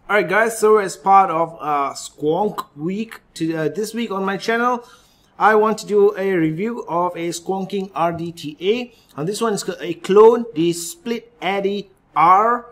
Alright guys, so as part of Squonk week, this week on my channel, I want to do a review of a Squonking RDTA. And this one is a clone, the Split Atty R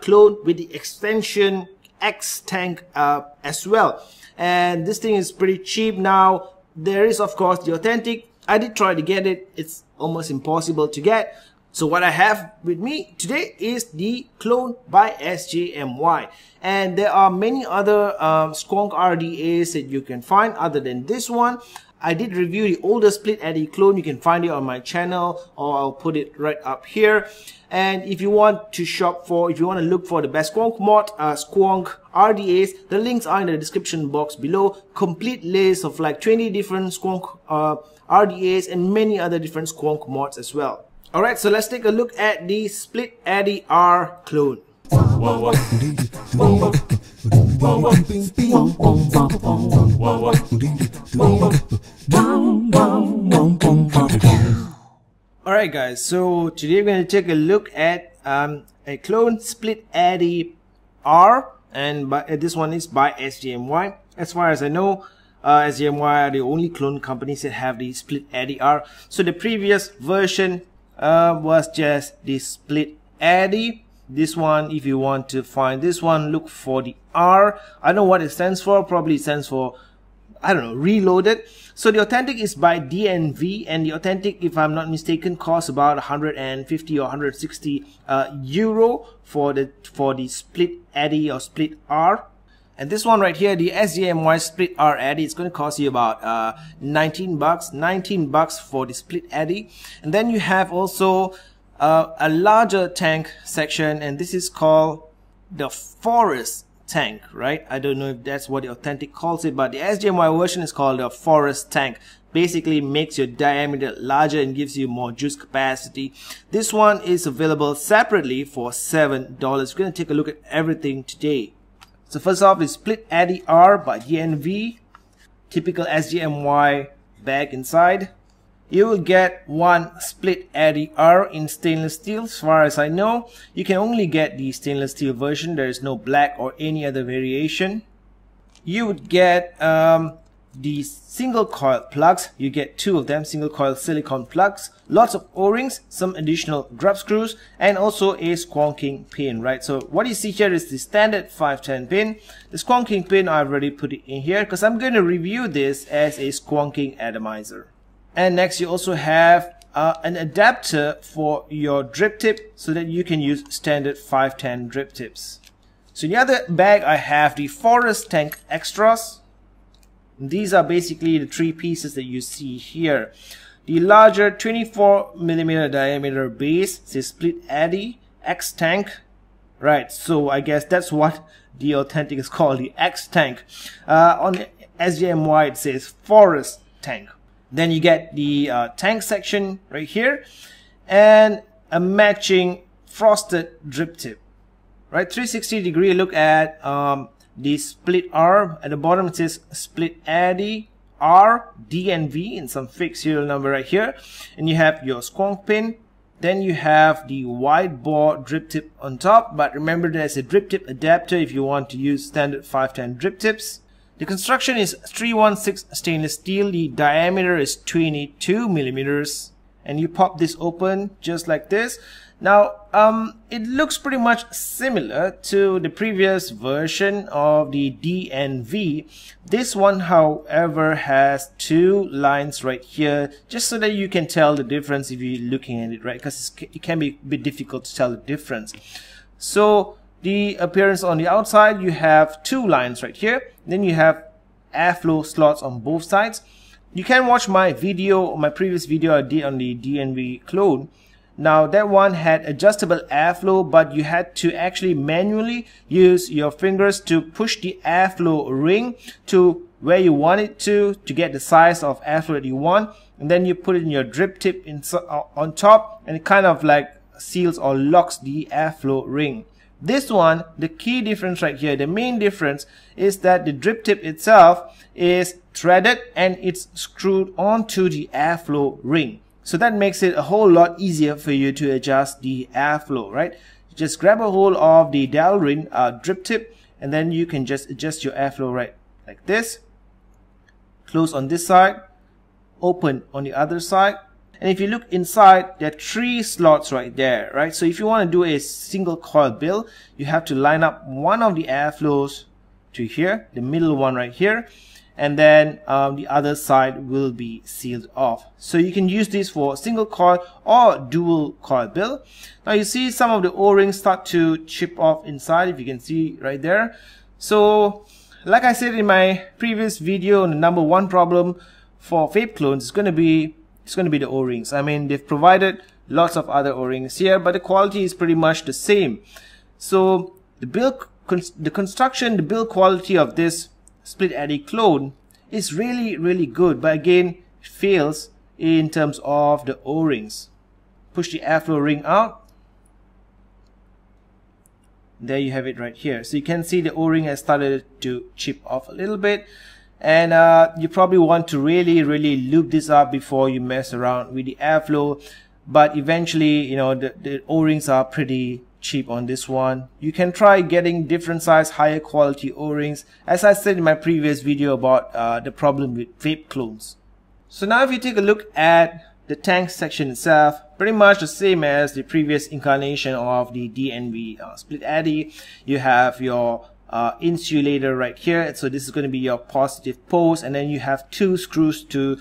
clone with the extension X tank as well. And this thing is pretty cheap now. There is of course the authentic. I did try to get it. It's almost impossible to get. So what I have with me today is the clone by SJMY. And there are many other Squonk RDAs that you can find other than this one. I did review the older Split Atty clone. You can find it on my channel, or I'll put it right up here. And if you want to shop for, if you want to look for the best Squonk mod, Squonk RDAs, the links are in the description box below. Complete list of like 20 different Squonk RDAs and many other different Squonk mods as well. Alright, so let's take a look at the Split Atty R clone. Alright guys, so today we're going to take a look at a clone Split Atty R, and this one is by SJMY. As far as I know, SJMY are the only clone companies that have the Split Atty R. So the previous version was just the Split Atty. This one, if you want to find this one, look for the R. I don't know what it stands for. Probably it stands for, I don't know, reloaded. So the authentic is by DNV, and the authentic, if I'm not mistaken, costs about 150 or 160 euro for the Split Atty or Split R. And this one right here, the SJMY Split R Atty, it's going to cost you about 19 bucks for the Split Atty. And then you have also a larger tank section, and this is called the Forest tank, right? I don't know if that's what the authentic calls it, but the SJMY version is called the Forest tank. Basically makes your diameter larger and gives you more juice capacity. This one is available separately for $7. We're going to take a look at everything today. So first off, the Split Atty R by DNV, typical SJMY bag inside. You will get one Split Atty R in stainless steel. As far as I know, you can only get the stainless steel version. There is no black or any other variation. You would get the single coil plugs. You get two of them, single coil silicone plugs, lots of O-rings, some additional grub screws, and also a squonking pin, right? So what you see here is the standard 510 pin. The squonking pin, I've already put it in here because I'm going to review this as a squonking atomizer. And next you also have an adapter for your drip tip so that you can use standard 510 drip tips. So in the other bag I have the Forest tank extras. These are basically the three pieces that you see here. The larger 24mm diameter base, says Split Atty X tank. Right, so I guess that's what the authentic is called, the X tank. On the SJMY it says Forest tank. Then you get the tank section right here and a matching frosted drip tip. Right, 360-degree look at the Split R. At the bottom it says Split Atty R DNV in some fake serial number right here. And you have your squonk pin. Then you have the wide bore drip tip on top. But remember, there's a drip tip adapter if you want to use standard 510 drip tips. The construction is 316 stainless steel. The diameter is 22mm. And you pop this open just like this. Now, it looks pretty much similar to the previous version of the DNV. This one, however, has two lines right here, just so that you can tell the difference if you're looking at it, right? Because it can be a bit difficult to tell the difference. So, the appearance on the outside, you have two lines right here. Then you have airflow slots on both sides. You can watch my video, my previous video I did on the DNV clone. Now that one had adjustable airflow, but you had to actually manually use your fingers to push the airflow ring to where you want it to get the size of airflow that you want, and then you put it in your drip tip on top, and it kind of like seals or locks the airflow ring. This one, the key difference right here, the main difference is that the drip tip itself is threaded and it's screwed onto the airflow ring. So that makes it a whole lot easier for you to adjust the airflow, right? Just grab a hold of the dowel ring drip tip and then you can just adjust your airflow right like this. Close on this side, open on the other side. And if you look inside, there are 3 slots right there, right? So if you want to do a single coil build, you have to line up one of the airflows to here, the middle one right here, and then the other side will be sealed off. So you can use this for single coil or dual coil build. Now you see some of the O-rings start to chip off inside, if you can see right there. So like I said in my previous video, the number 1 problem for vape clones is going to be the O-rings. I mean, they've provided lots of other O-rings here, but the quality is pretty much the same. So the build quality of this Split Atty clone is really good, but again it fails in terms of the O-rings. Push the airflow ring out. There you have it right here. So you can see the O-ring has started to chip off a little bit, and you probably want to really lube this up before you mess around with the airflow. But eventually, you know, the O-rings are pretty cheap on this one. You can try getting different size, higher quality O-rings, as I said in my previous video about the problem with vape clones. So now if you take a look at the tank section itself, pretty much the same as the previous incarnation of the DNV Split Atty. You have your insulator right here, so this is going to be your positive post, and then you have 2 screws to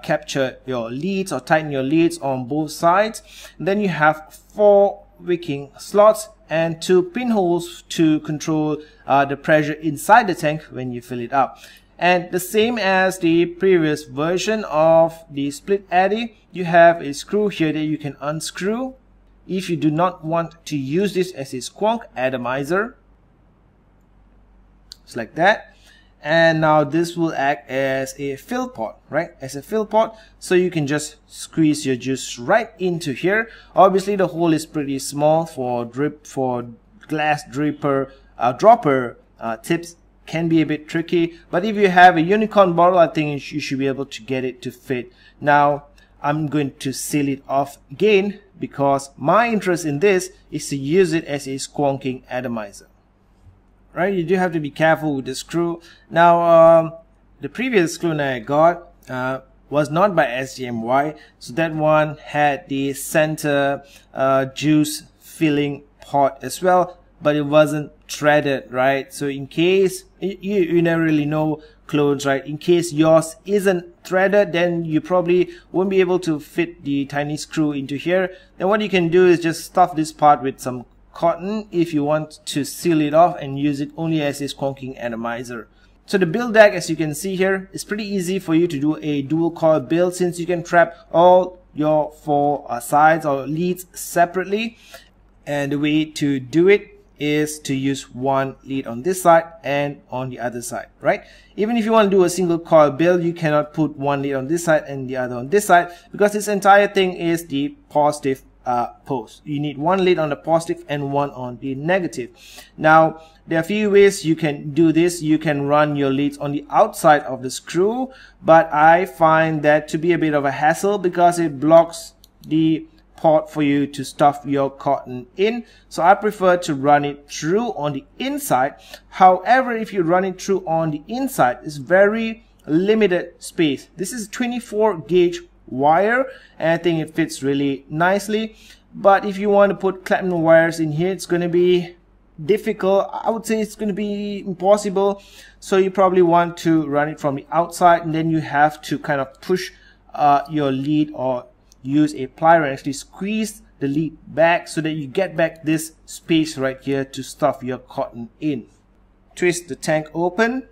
capture your leads or tighten your leads on both sides. And then you have 4 wicking slots and 2 pinholes to control the pressure inside the tank when you fill it up. And the same as the previous version of the Split Atty, you have a screw here that you can unscrew if you do not want to use this as a squonk atomizer. Just like that. And now this will act as a fill pot, right? As a fill pot, so you can just squeeze your juice right into here. Obviously the hole is pretty small for glass dropper tips. Can be a bit tricky, but if you have a unicorn bottle, I think you should be able to get it to fit. Now I'm going to seal it off again because my interest in this is to use it as a squonking atomizer. Right, you do have to be careful with the screw. Now the previous clone I got was not by SJMY, so that one had the center juice filling pot as well, but it wasn't threaded, right? So in case you never really know clones, right? In case yours isn't threaded, then you probably won't be able to fit the tiny screw into here. Then what you can do is just stuff this part with some cotton if you want to seal it off and use it only as a squonking atomizer. So the build deck, as you can see here, is pretty easy for you to do a dual coil build, since you can trap all your 4 sides or leads separately. And the way to do it is to use one lead on this side and on the other side, right? Even if you want to do a single coil build, you cannot put one lead on this side and the other on this side, because this entire thing is the positive post. You need one lead on the positive and one on the negative. Now there are a few ways you can do this. You can run your leads on the outside of the screw, but I find that to be a bit of a hassle because it blocks the port for you to stuff your cotton in. So I prefer to run it through on the inside. However, if you run it through on the inside, it's very limited space. This is 24 gauge wire, and I think it fits really nicely. But if you want to put clamping wires in here, it's going to be difficult. I would say it's going to be impossible. So you probably want to run it from the outside, and then you have to kind of push your lead or use a plier and actually squeeze the lead back so that you get back this space right here to stuff your cotton in. Twist the tank open.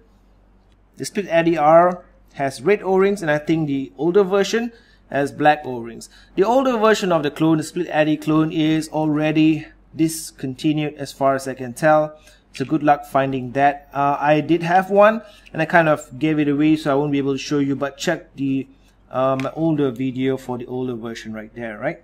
The Split Atty R has red O-rings, and I think the older version has black O-rings. The older version of the clone, the Split Atty clone, is already discontinued as far as I can tell. So good luck finding that. I did have one and I kind of gave it away, so I won't be able to show you, but check the my older video for the older version right there, right?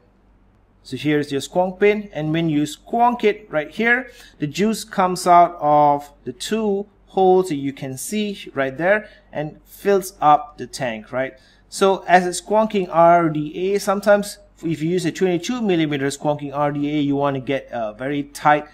So here's your squonk pin, and when you squonk it right here, the juice comes out of the 2 holes that you can see right there and fills up the tank, right? So as a squonking RDTA, sometimes if you use a 22mm squonking RDTA, you want to get a very tight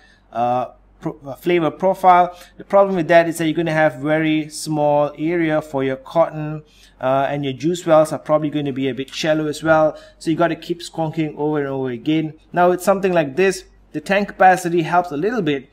flavor profile. The problem with that is that you're going to have very small area for your cotton, and your juice wells are probably going to be a bit shallow as well, so you got to keep squonking over and over again. Now with something like this, the tank capacity helps a little bit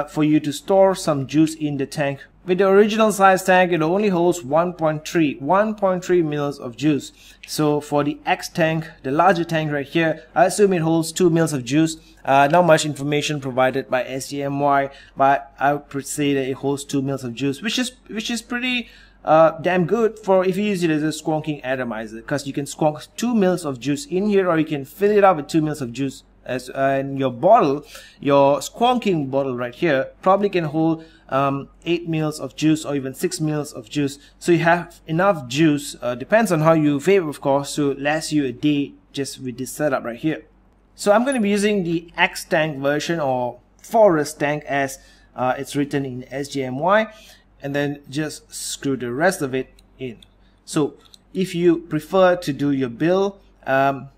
for you to store some juice in the tank. With the original size tank, it only holds 1.3 mils of juice. So for the X tank, the larger tank right here, I assume it holds 2 mils of juice. Not much information provided by SJMY, but I would say that it holds 2 mils of juice, which is pretty damn good for if you use it as a squonking atomizer, because you can squonk 2 mils of juice in here, or you can fill it up with 2 mils of juice. As and your bottle, your squonking bottle right here, probably can hold 8 mils of juice or even 6 mils of juice. So you have enough juice, depends on how you vape of course, to last you a day just with this setup right here. So I'm going to be using the X tank version, or forest tank as it's written in SJMY, and then just screw the rest of it in. So if you prefer to do your bill, the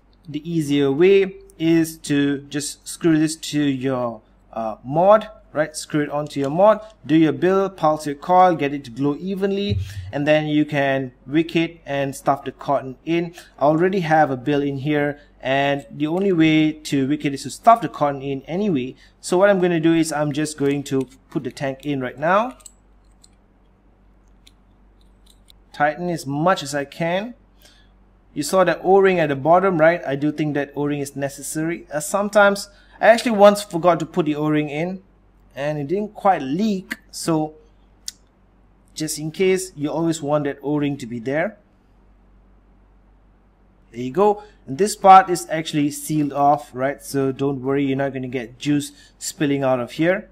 easier way is to just screw this to your mod, right? Screw it onto your mod, do your bill, pulse your coil, get it to glow evenly, and then you can wick it and stuff the cotton in. I already have a bill in here, and the only way to wick it is to stuff the cotton in anyway. So what I'm going to do is I'm just going to put the tank in right now, tighten as much as I can. You saw that O-ring at the bottom, right? I do think that O-ring is necessary. Sometimes I actually once forgot to put the O-ring in and it didn't quite leak, so just in case, you always want that O-ring to be there. There you go. And this part is actually sealed off, right? So don't worry, you're not going to get juice spilling out of here.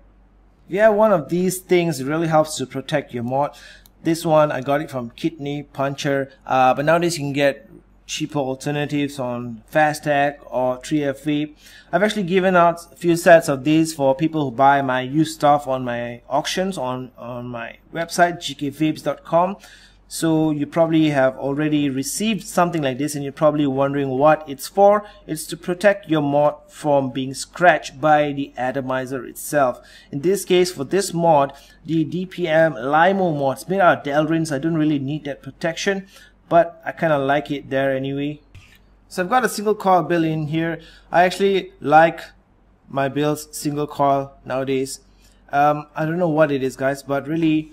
Yeah, one of these things really helps to protect your mod. This one I got it from Kidney Puncher, but nowadays you can get cheaper alternatives on Fastag or 3FV. I've actually given out a few sets of these for people who buy my used stuff on my auctions on my website geekay.com. So you probably have already received something like this and you're probably wondering what it's for. It's to protect your mod from being scratched by the atomizer itself. In this case, for this mod, the DPM Limo mod, it's made out of Delrin, so I don't really need that protection, but I kind of like it there anyway. So I've got a single coil bill in here. I actually like my bills single coil nowadays. I don't know what it is, guys, but really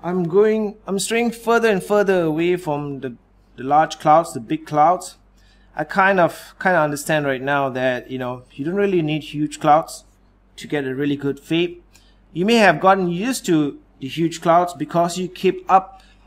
I'm straying further and further away from the large clouds, the big clouds. I kind of understand right now that, you know, you don't really need huge clouds to get a really good vape. You may have gotten used to the huge clouds because you keep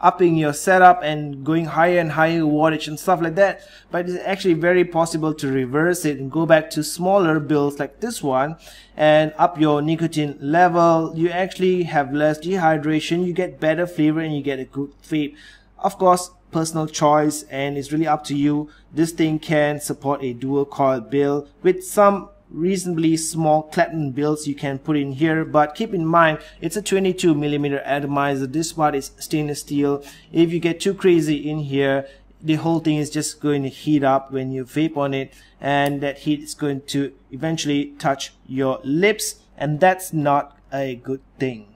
upping your setup and going higher and higher wattage and stuff like that, but it's actually very possible to reverse it and go back to smaller bills like this one and up your nicotine level. You actually have less dehydration, you get better flavor, and you get a good vape. Of course, personal choice, and it's really up to you. This thing can support a dual coil bill with some reasonably small Clapton bills you can put in here, but keep in mind it's a 22mm atomizer. This part is stainless steel. If you get too crazy in here, the whole thing is just going to heat up when you vape on it, and that heat is going to eventually touch your lips, and that's not a good thing.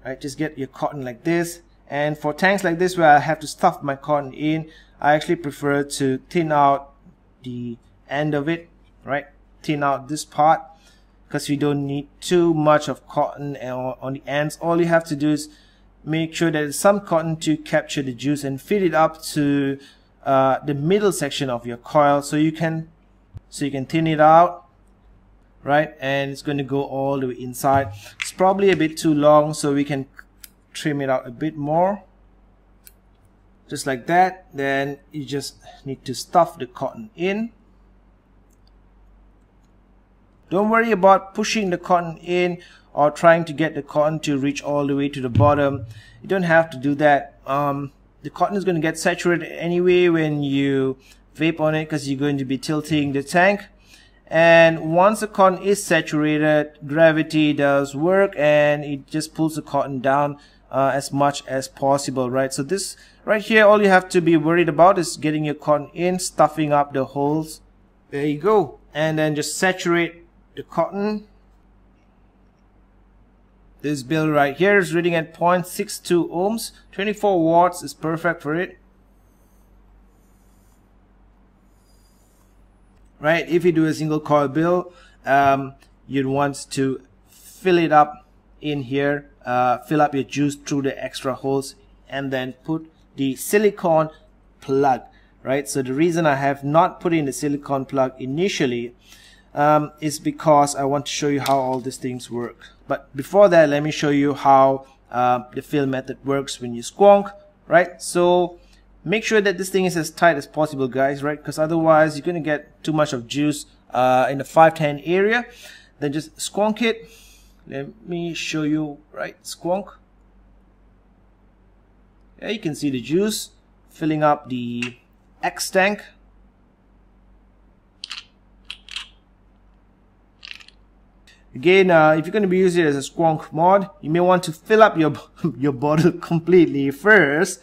Right, just get your cotton like this, and for tanks like this where I have to stuff my cotton in, I actually prefer to thin out the end of it, right? Thin out this part because we don't need too much of cotton on the ends. All you have to do is make sure there's some cotton to capture the juice and feed it up to the middle section of your coil, so you can thin it out, right? And it's going to go all the way inside. It's probably a bit too long, so we can trim it out a bit more. Just like that. Then you just need to stuff the cotton in. Don't worry about pushing the cotton in or trying to get the cotton to reach all the way to the bottom. You don't have to do that. The cotton is going to get saturated anyway when you vape on it because you're going to be tilting the tank. And once the cotton is saturated, gravity does work and it just pulls the cotton down as much as possible, right? So this right here, all you have to be worried about is getting your cotton in, stuffing up the holes. There you go. And then just saturate the cotton. This bill right here is reading at 0.62 ohms. 24 watts is perfect for it. Right, if you do a single coil bill, you'd want to fill it up in here, fill up your juice through the extra holes, and then put the silicone plug. Right, so the reason I have not put in the silicone plug initially is because I want to show you how all these things work. But before that, let me show you how the fill method works when you squonk. Right, so make sure that this thing is as tight as possible, guys, right? Because otherwise you're going to get too much of juice in the 510 area. Then just squonk it. Let me show you, right? Squonk. Yeah, you can see the juice filling up the X tank. Again, if you're going to be using it as a squonk mod, you may want to fill up your your bottle completely first,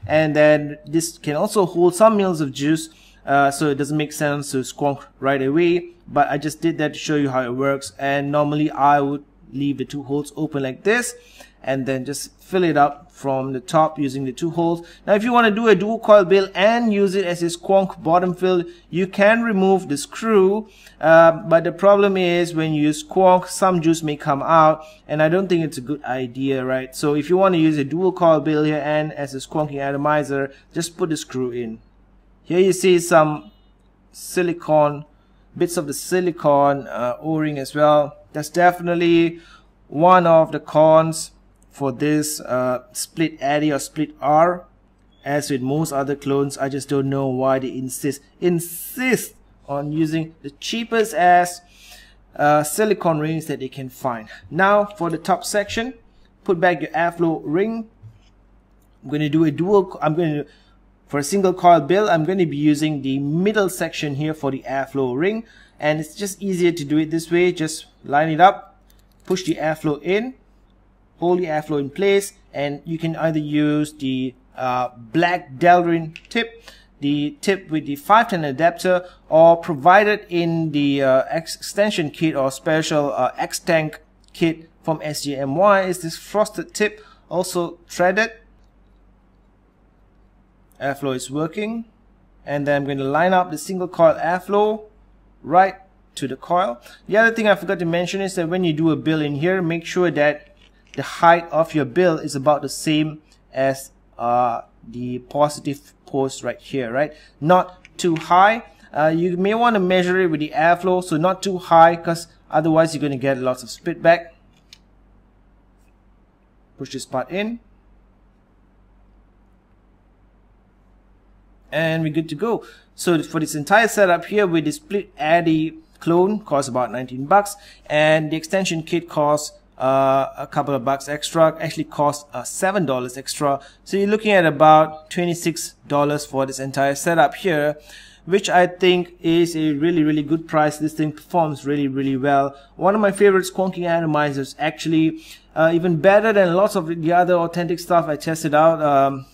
and then this can also hold some mils of juice, so it doesn't make sense to squonk right away. But I just did that to show you how it works. And normally I would leave the two holes open like this, and then just fill it up from the top using the two holes. Now if you want to do a dual coil bill and use it as a squonk bottom fill, you can remove the screw, but the problem is when you squonk, some juice may come out, and I don't think it's a good idea, right? So if you want to use a dual coil bill here and as a squonking atomizer, just put the screw in. Here you see some silicone, bits of the silicone O-ring as well. That's definitely one of the cons for this Split Atty or Split R. As with most other clones, I just don't know why they insist on using the cheapest as silicone rings that they can find. Now for the top section, put back your airflow ring. I'm going to do a dual. For a single coil bill, I'm going to be using the middle section here for the airflow ring, and it's just easier to do it this way. Just line it up, push the airflow in, hold the airflow in place, and you can either use the black Delrin tip, the tip with the 510 adapter, or provided in the extension kit or special X-Tank kit from SJMY is this frosted tip, also threaded. Airflow is working, and then I'm going to line up the single coil airflow right to the coil. The other thing I forgot to mention is that when you do a bill in here, make sure that the height of your bill is about the same as the positive post right here, right? Not too high. You may want to measure it with the airflow, so not too high, because otherwise you're going to get lots of spit back. Push this part in, and we're good to go. So for this entire setup here with the Split Atty clone, costs about 19 bucks, and the extension kit costs a couple of bucks extra. Actually costs $7 extra, so you're looking at about $26 for this entire setup here, which I think is a really good price. This thing performs really well. One of my favorite squonking atomizers, actually, even better than lots of the other authentic stuff I tested out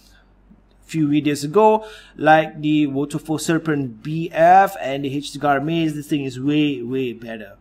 few videos ago, like the Waterfall Serpent BF and the H-Cigar Maze. This thing is way better.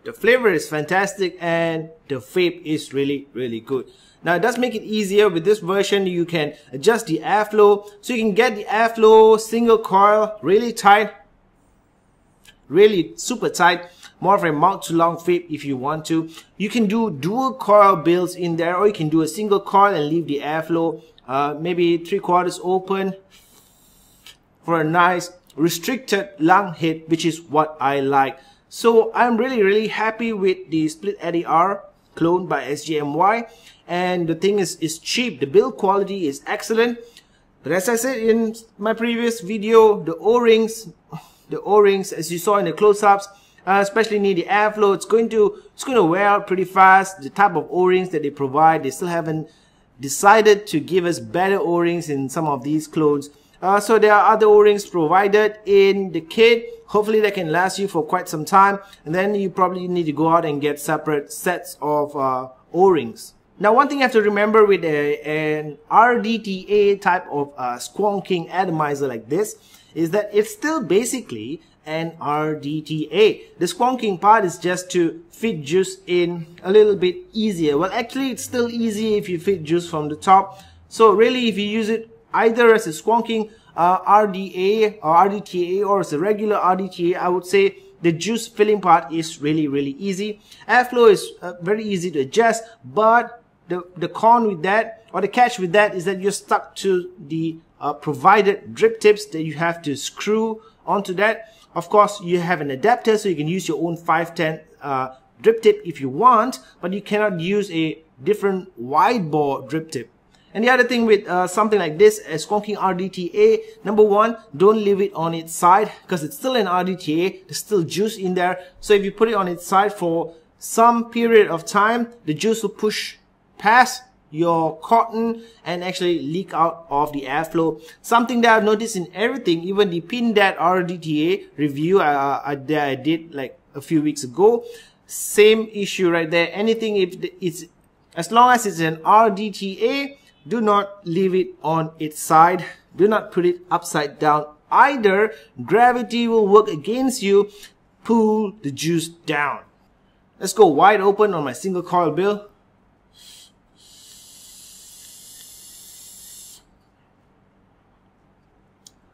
The flavor is fantastic and the vape is really good. Now it does make it easier. With this version you can adjust the airflow, so you can get the airflow single coil really tight, really super tight, more of a mouth to lung vape if you want to. You can do dual coil builds in there, or you can do a single coil and leave the airflow maybe 3/4 open for a nice restricted lung hit, which is what I like. So I'm really happy with the Split Atty R clone by SJMY, and the thing is cheap. The build quality is excellent, but as I said in my previous video, the O-rings as you saw in the close-ups, especially near the airflow. It's going to wear out pretty fast. The type of O-rings that they provide, they still haven't decided to give us better O-rings in some of these clones. So there are other O-rings provided in the kit. Hopefully they can last you for quite some time, and then you probably need to go out and get separate sets of O-rings. Now, one thing you have to remember with an RDTA type of squonking atomizer like this is that it's still basically an RDTA. The squonking part is just to fit juice in a little bit easier. Well, actually it's still easy if you fit juice from the top. So really, if you use it either as a squonking RDA or RDTA or as a regular RDTA, I would say the juice filling part is really easy. Airflow is very easy to adjust, but the con with that, or the catch with that, is that you're stuck to the provided drip tips that you have to screw onto that. Of course, you have an adapter, so you can use your own 510 drip tip if you want, but you cannot use a different wide bore drip tip. And the other thing with something like this, a squonking RDTA, number one, don't leave it on its side, because it's still an RDTA, there's still juice in there. So if you put it on its side for some period of time, the juice will push past your cotton and actually leak out of the airflow. Something that I've noticed in everything, even the PinDat RDTA review that I did like a few weeks ago, same issue right there. Anything, if it's, as long as it's an RDTA, do not leave it on its side. Do not put it upside down either. Gravity will work against you. Pull the juice down. Let's go wide open on my single coil bill.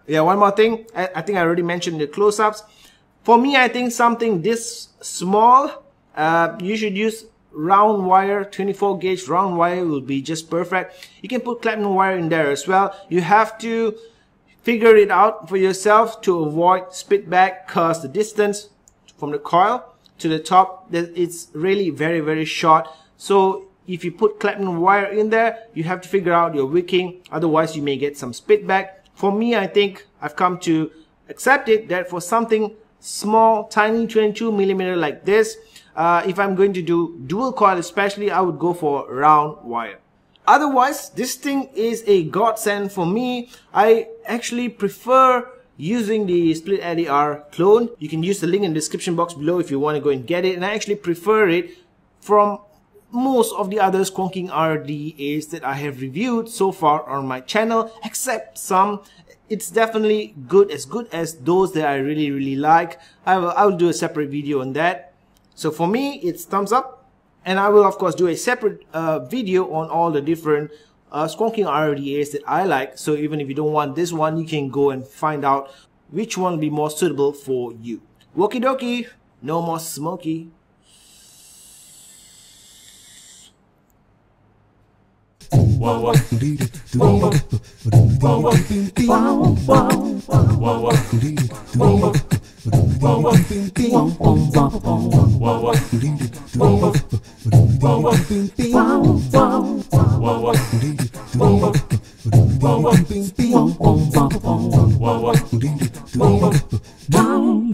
Yeah, one more thing. I think I already mentioned the close-ups. For me, I think something this small, you should use round wire. 24 gauge round wire will be just perfect. You can put platinum wire in there as well. You have to figure it out for yourself to avoid spit back, because the distance from the coil to the top, it's really very short. So if you put platinum wire in there, you have to figure out your wicking, otherwise you may get some spit back. For me, I think I've come to accept it that for something small, tiny 22mm like this, if I'm going to do dual coil especially, I would go for round wire. Otherwise, this thing is a godsend for me. I actually prefer using the Split Atty R clone. You can use the link in the description box below if you want to go and get it, and I actually prefer it from most of the other squonking RDAs that I have reviewed so far on my channel, except some. It's definitely good as those that I really like. I will do a separate video on that. So for me, it's thumbs up, and I will of course do a separate video on all the different squonking RDAs that I like. So even if you don't want this one, you can go and find out which one will be more suitable for you. Wokie dokie, no more smoky. Down,